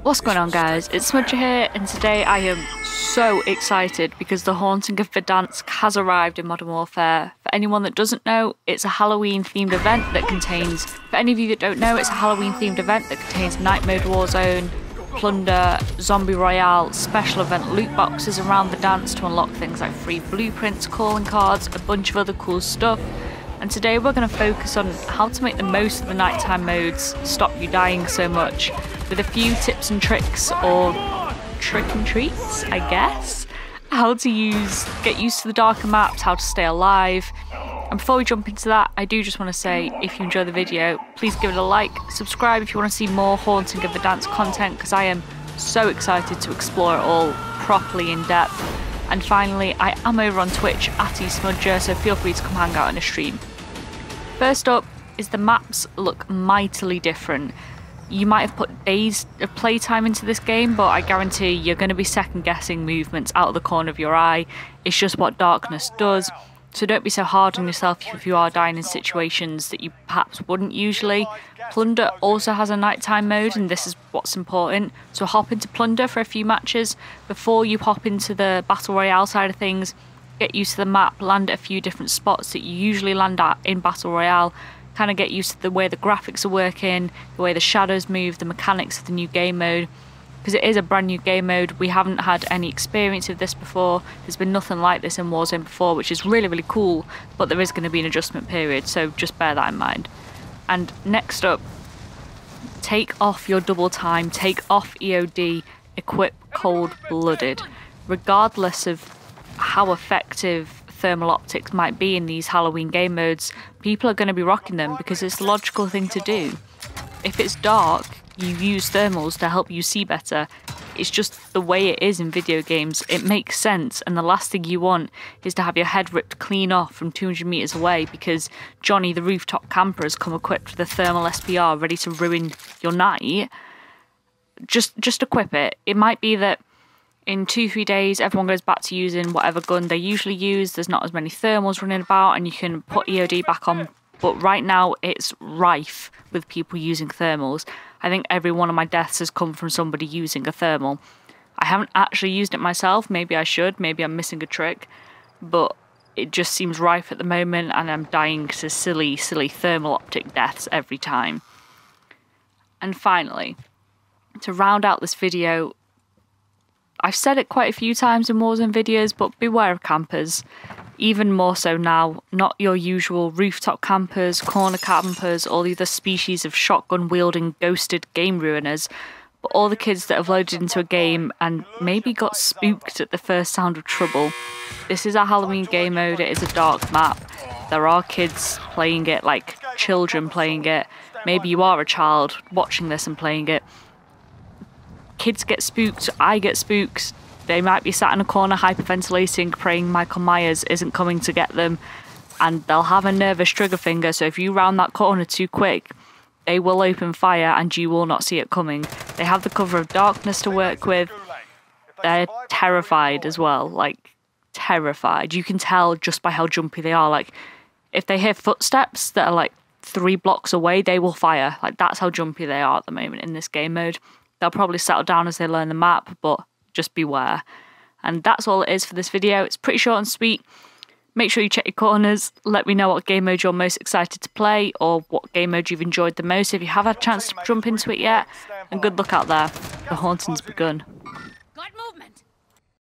What's going on, guys? It's Smudger here, and today I am so excited because the Haunting of Verdansk has arrived in Modern Warfare. For anyone that doesn't know, it's a Halloween themed event that contains, for any of you that don't know, it's a Halloween themed event that contains night mode Warzone, plunder, zombie royale, special event loot boxes around Verdansk to unlock things like free blueprints, calling cards, a bunch of other cool stuff. And today we're going to focus on how to make the most of the nighttime modes, stop you dying so much, with a few tips and tricks, or trick and treats, I guess. How to get used to the darker maps, how to stay alive. And before we jump into that, I do just want to say, if you enjoy the video, please give it a like, subscribe if you want to see more Haunting of Verdansk content, because I am so excited to explore it all properly in depth. And finally, I am over on Twitch @eSmudger, so feel free to come hang out on a stream. First up is the maps look mightily different. You might have put days of playtime into this game, but I guarantee you're going to be second guessing movements out of the corner of your eye. It's just what darkness does. So don't be so hard on yourself if you are dying in situations that you perhaps wouldn't usually. Plunder also has a nighttime mode, and this is what's important. So hop into Plunder for a few matches before you hop into the Battle Royale side of things. Get used to the map, land at a few different spots that you usually land at in Battle Royale. Kind of get used to the way the graphics are working, the way the shadows move, the mechanics of the new game mode. Because it is a brand new game mode, we haven't had any experience of this before. There's been nothing like this in Warzone before, which is really, really cool, but there is going to be an adjustment period, so just bear that in mind. And next up, take off your double time, take off EOD, equip Cold Blooded. Regardless of how effective thermal optics might be in these Halloween game modes, people are going to be rocking them because it's the logical thing to do. If it's dark, you use thermals to help you see better. It's just the way it is in video games. It makes sense, and the last thing you want is to have your head ripped clean off from 200 meters away because Johnny the rooftop camper has come equipped with a thermal SPR ready to ruin your night. Just equip it. It might be that in 2-3 days everyone goes back to using whatever gun they usually use, there's not as many thermals running about, and you can put EOD back on. But right now it's rife with people using thermals. I think every one of my deaths has come from somebody using a thermal. I haven't actually used it myself, maybe I should, maybe I'm missing a trick, but it just seems rife at the moment, and I'm dying to silly thermal optic deaths every time. And finally, to round out this video, I've said it quite a few times in Warzone videos, but beware of campers. Even more so now, not your usual rooftop campers, corner campers, all the other species of shotgun-wielding ghosted game ruiners, but all the kids that have loaded into a game and maybe got spooked at the first sound of trouble. This is a Halloween game mode, it is a dark map. There are kids playing it, like children playing it. Maybe you are a child watching this and playing it. Kids get spooked, I get spooked. They might be sat in a corner hyperventilating, praying Michael Myers isn't coming to get them, and they'll have a nervous trigger finger, so if you round that corner too quick, they will open fire and you will not see it coming. They have the cover of darkness to work with. They're terrified as well, like terrified. You can tell just by how jumpy they are. Like if they hear footsteps that are like 3 blocks away, they will fire. Like that's how jumpy they are at the moment in this game mode. They'll probably settle down as they learn the map, but just beware. And that's all it is for this video. It's pretty short and sweet. Make sure you check your corners. Let me know what game mode you're most excited to play, or what game mode you've enjoyed the most if you have had a chance to jump into it yet. And good luck out there. The haunting's begun.